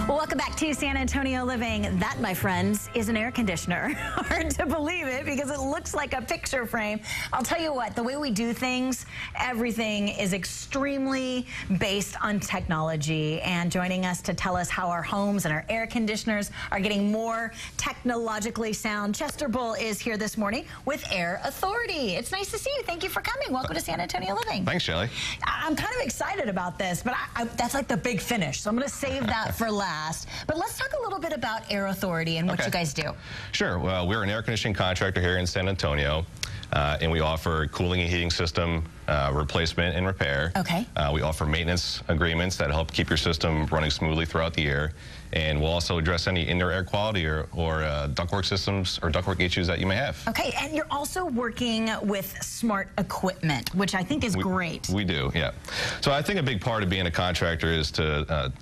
Well, welcome back to San Antonio Living. That, my friends, is an air conditioner. Hard to believe it because it looks like a picture frame. I'll tell you what, the way we do things, everything is extremely based on technology. And joining us to tell us how our homes and our air conditioners are getting more technologically sound, Chester Bull is here this morning with Air Authority. It's nice to see you. Thank you for coming. Welcome to San Antonio Living. Thanks, Shelly. I'm kind of excited about this, but that's like the big finish, so I'm going to save that for last. But let's talk a little bit about Air Authority and what you guys do. Sure. Well, we're an air conditioning contractor here in San Antonio, and we offer cooling and heating system replacement and repair. Okay. We offer maintenance agreements that help keep your system running smoothly throughout the year, and we'll also address any indoor air quality or ductwork systems or ductwork issues that you may have. Okay, and you're also working with smart equipment, which I think is great. We do, yeah. So I think a big part of being a contractor is to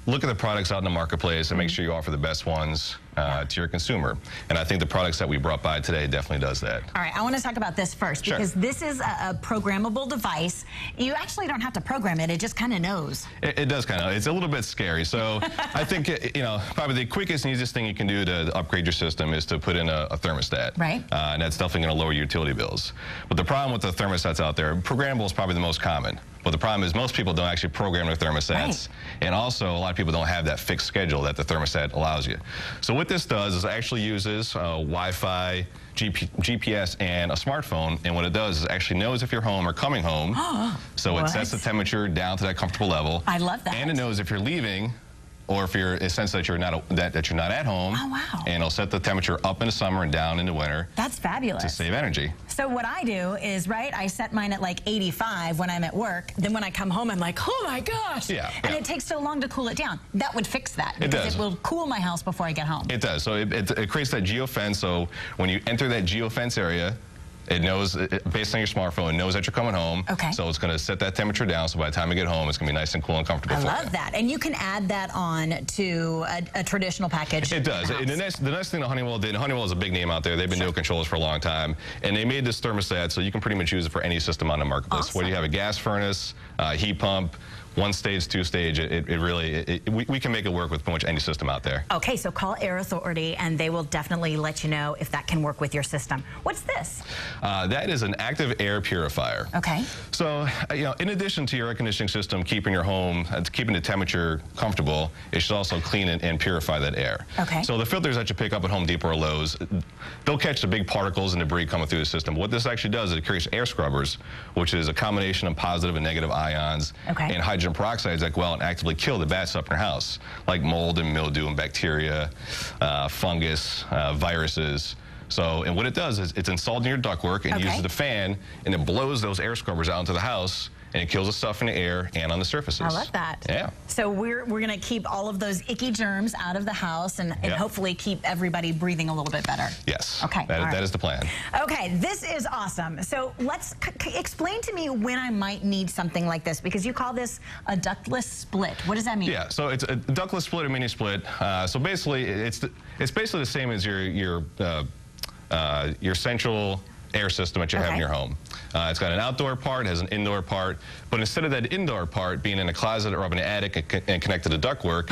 look at the products out in the marketplace and make sure you offer the best ones to your consumer. And I think the products that we brought by today definitely does that. All right, I want to talk about this first because this is a programmable device. You actually don't have to program it, it just kind of knows. It does kind of. It's a little bit scary. So I think, you know, probably the quickest and easiest thing you can do to upgrade your system is to put in a thermostat. Right. And that's definitely going to lower your utility bills. But the problem with the thermostats out there, programmable is probably the most common. But the problem is most people don't actually program their thermostats. Right. And also a lot of people don't have that fixed schedule that the thermostat allows you. So what this does is it actually uses Wi-Fi, GPS, and a smartphone. And what it does is it actually knows if you're home or coming home. So it sets the temperature down to that comfortable level. I love that. And it knows if you're leaving or if you're a sense that you're not at home. Oh, wow. And it'll set the temperature up in the summer and down in the winter. That's fabulous. To save energy. So what I do is, I set mine at like 85 when I'm at work. Then when I come home, I'm like, oh my gosh. Yeah. And it takes so long to cool it down. That would fix that. It does. Because it will cool my house before I get home. It does. So it creates that geofence. So when you enter that geofence area, it knows, based on your smartphone, it knows that you're coming home. Okay. So it's going to set that temperature down, so by the time you get home, it's going to be nice and cool and comfortable for you. I love that. And you can add that on to a traditional package. It does. And the nice thing that Honeywell did, Honeywell is a big name out there. They've been doing controllers for a long time. And they made this thermostat so you can pretty much use it for any system on the marketplace. Awesome. Whether you have a gas furnace, heat pump, one stage, two stage, we can make it work with pretty much any system out there. Okay, so call Air Authority and they will definitely let you know if that can work with your system. What's this? That is an active air purifier. Okay. So, you know, in addition to your air conditioning system keeping your home, keeping the temperature comfortable, it should also clean and purify that air. Okay. So the filters that you pick up at Home Depot or Lowe's, they'll catch the big particles and debris coming through the system. What this actually does is it creates air scrubbers, which is a combination of positive and negative ions and hydrogen peroxides that go out and actively kill the bad stuff in your house, like mold and mildew and bacteria, fungus, viruses. So, and what it does is it's installed in your ductwork and uses the fan, and it blows those air scrubbers out into the house, and it kills the stuff in the air and on the surfaces. I love that. Yeah. So we're going to keep all of those icky germs out of the house and hopefully keep everybody breathing a little bit better. Yes. Okay. That is the plan. Okay, this is awesome. So let's explain to me when I might need something like this, because you call this a ductless split. What does that mean? Yeah. So it's a ductless split or mini split. So basically, it's basically the same as your central air system that you have in your home. It's got an outdoor part, it has an indoor part, but instead of that indoor part being in a closet or up in an attic and connected to ductwork,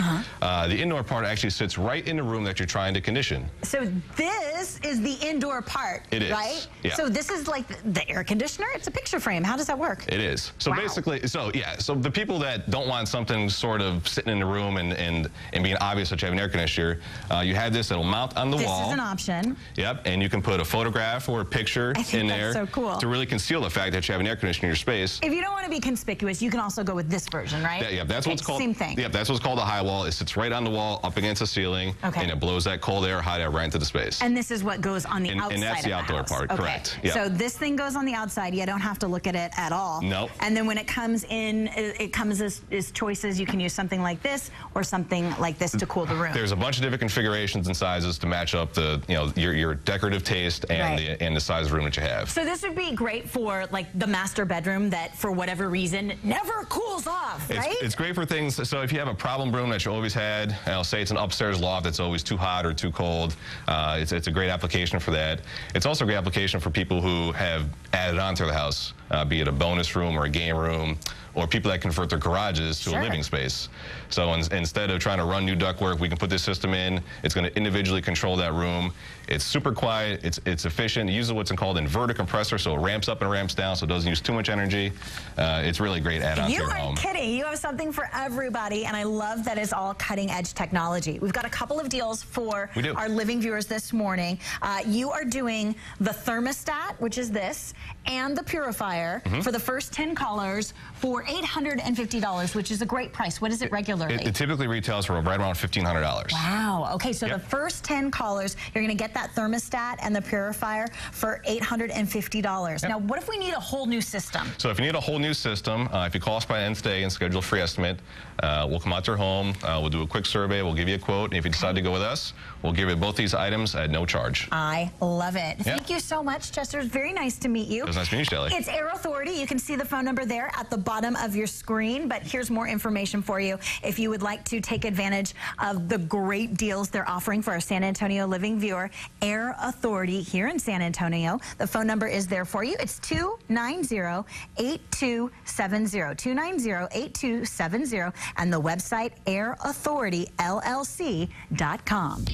the indoor part actually sits right in the room that you're trying to condition. So this is the indoor part, right? Yeah. So this is like the air conditioner? It's a picture frame. How does that work? It is. So basically, so the people that don't want something sort of sitting in the room and being obvious that you have an air conditioner, you have this that'll mount on the wall. This is an option. Yep, and you can put a photograph or a picture in there so cool. to really conceal the fact that you have an air conditioner in your space. If you don't want to be conspicuous, you can also go with this version, right? Yeah, that's what's called. Same thing. Yeah, that's what's called a high wall. It sits right on the wall, up against the ceiling, and it blows that cold air, hot air right into the space. And this is what goes on the outside. And that's the outdoor part, correct? Yeah. So this thing goes on the outside. You don't have to look at it at all. No. And then when it comes in, it comes as choices. You can use something like this or something like this to cool the room. There's a bunch of different configurations and sizes to match up the your decorative taste and the size of room that you have. So this would be great for like the master bedroom that for whatever reason never cools off, right? It's great for things, so if you have a problem room that you always had, I'll say it's an upstairs loft that's always too hot or too cold, it's a great application for that. It's also a great application for people who have added on to the house, be it a bonus room or a game room, or people that convert their garages to a living space. So instead of trying to run new ductwork, we can put this system in. It's going to individually control that room. It's super quiet. It's efficient. It uses what's called inverter compressor, so it ramps up and ramps down, so it doesn't use too much energy. It's really a great add-on to your home. You are kidding. You have something for everybody, and I love that it's all cutting-edge technology. We've got a couple of deals for our living viewers this morning. You are doing the thermostat, which is this, and the purifier for the first 10 callers for $850, which is a great price. What is it regularly? It typically retails for right around $1,500. Wow. Okay, so the first 10 callers, you're going to get that thermostat and the purifier for $850. Now, what if we need a whole new system? So if you need a whole new system, if you call us by the end of today and schedule a free estimate, we'll come out to your home, we'll do a quick survey, we'll give you a quote, and if you decide to go with us, we'll give you both these items at no charge. I love it. Thank you so much, Chester. It's very nice to meet you. It was nice to meet you, Shelly. It's Air Authority. You can see the phone number there at the bottom of your screen, but here's more information for you. If you would like to take advantage of the great deals they're offering for our San Antonio living viewer, Air Authority here in San Antonio. The phone number is there for you. It's 290-8270, 290-8270, and the website airauthorityllc.com.